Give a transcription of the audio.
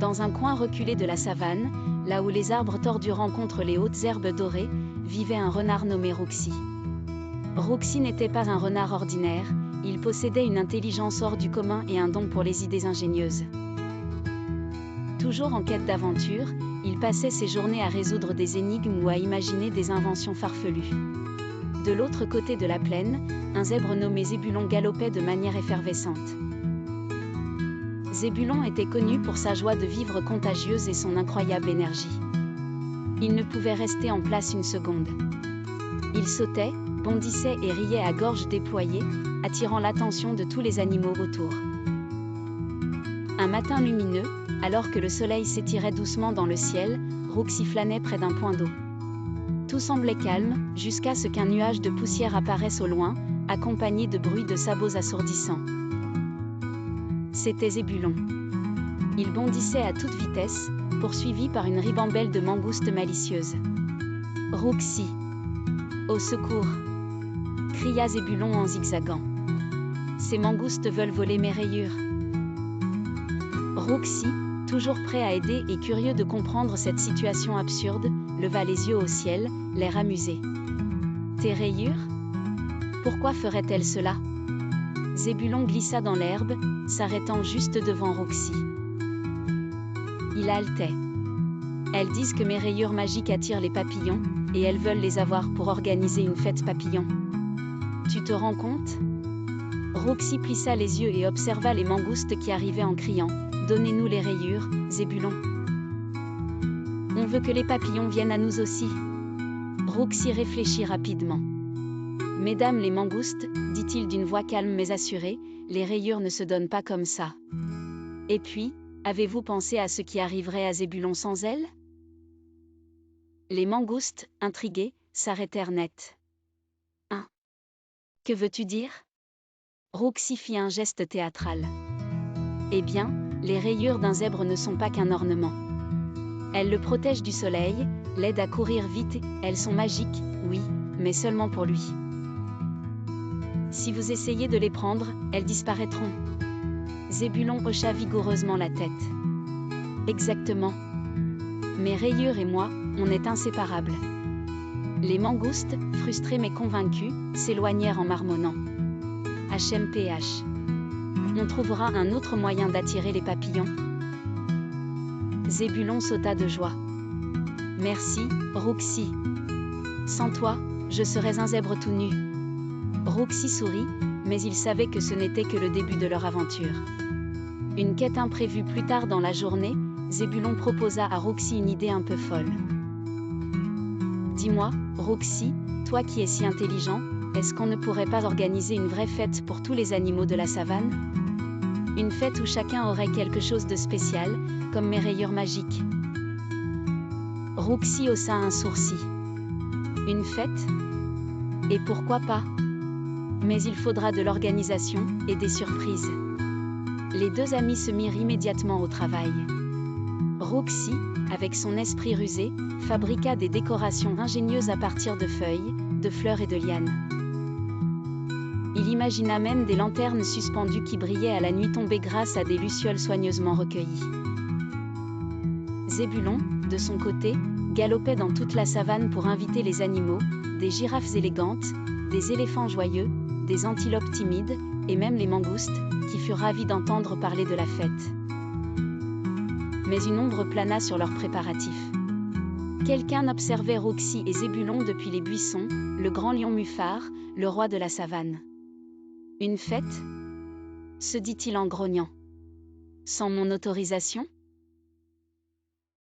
Dans un coin reculé de la savane, là où les arbres tordus rencontrent les hautes herbes dorées, vivait un renard nommé Roxy. Roxy n'était pas un renard ordinaire, il possédait une intelligence hors du commun et un don pour les idées ingénieuses. Toujours en quête d'aventure, il passait ses journées à résoudre des énigmes ou à imaginer des inventions farfelues. De l'autre côté de la plaine, un zèbre nommé Zébulon galopait de manière effervescente. Zébulon était connu pour sa joie de vivre contagieuse et son incroyable énergie. Il ne pouvait rester en place une seconde. Il sautait, bondissait et riait à gorge déployée, attirant l'attention de tous les animaux autour. Un matin lumineux, alors que le soleil s'étirait doucement dans le ciel, Roxy flânait près d'un point d'eau. Tout semblait calme, jusqu'à ce qu'un nuage de poussière apparaisse au loin, accompagné de bruits de sabots assourdissants. C'était Zébulon. Il bondissait à toute vitesse, poursuivi par une ribambelle de mangoustes malicieuses. « Roxy! Au secours !» cria Zébulon en zigzagant. « Ces mangoustes veulent voler mes rayures. » Roxy, toujours prêt à aider et curieux de comprendre cette situation absurde, leva les yeux au ciel, l'air amusé. « Tes rayures? Pourquoi ferait-elle cela ?» Zébulon glissa dans l'herbe, s'arrêtant juste devant Roxy. Il haletait. « Elles disent que mes rayures magiques attirent les papillons, et elles veulent les avoir pour organiser une fête papillon. Tu te rends compte ?» Roxy plissa les yeux et observa les mangoustes qui arrivaient en criant « Donnez-nous les rayures, Zébulon. On veut que les papillons viennent à nous aussi. » Roxy réfléchit rapidement. « Mesdames les mangoustes, dit-il d'une voix calme mais assurée, les rayures ne se donnent pas comme ça. Et puis, avez-vous pensé à ce qui arriverait à Zébulon sans elles ?» Les mangoustes, intrigués, s'arrêtèrent net. « Hein? Que veux-tu dire ?» Roxy fit un geste théâtral. « Eh bien, les rayures d'un zèbre ne sont pas qu'un ornement. Elles le protègent du soleil, l'aident à courir vite, elles sont magiques, oui, mais seulement pour lui. Si vous essayez de les prendre, elles disparaîtront. » Zébulon hocha vigoureusement la tête. « Exactement. Mes rayures et moi, on est inséparables. » Les mangoustes, frustrés mais convaincus, s'éloignèrent en marmonnant. HMPH. On trouvera un autre moyen d'attirer les papillons. Zébulon sauta de joie. « Merci, Roxy. Sans toi, je serais un zèbre tout nu. » Roxy sourit, mais il savait que ce n'était que le début de leur aventure. Une quête imprévue plus tard dans la journée, Zébulon proposa à Roxy une idée un peu folle. « Dis-moi, Roxy, toi qui es si intelligent, est-ce qu'on ne pourrait pas organiser une vraie fête pour tous les animaux de la savane? Une fête où chacun aurait quelque chose de spécial, comme mes rayures magiques. » Roxy haussa un sourcil. « Une fête? Et pourquoi pas? Mais il faudra de l'organisation et des surprises. » Les deux amis se mirent immédiatement au travail. Roxy, avec son esprit rusé, fabriqua des décorations ingénieuses à partir de feuilles, de fleurs et de lianes. Il imagina même des lanternes suspendues qui brillaient à la nuit tombée grâce à des lucioles soigneusement recueillies. Zébulon, de son côté, galopait dans toute la savane pour inviter les animaux, des girafes élégantes, des éléphants joyeux, des antilopes timides, et même les mangoustes, qui furent ravis d'entendre parler de la fête. Mais une ombre plana sur leurs préparatifs. Quelqu'un observait Roxy et Zébulon depuis les buissons, le grand lion Mufar, le roi de la savane. « Une fête ? » se dit-il en grognant. « Sans mon autorisation ?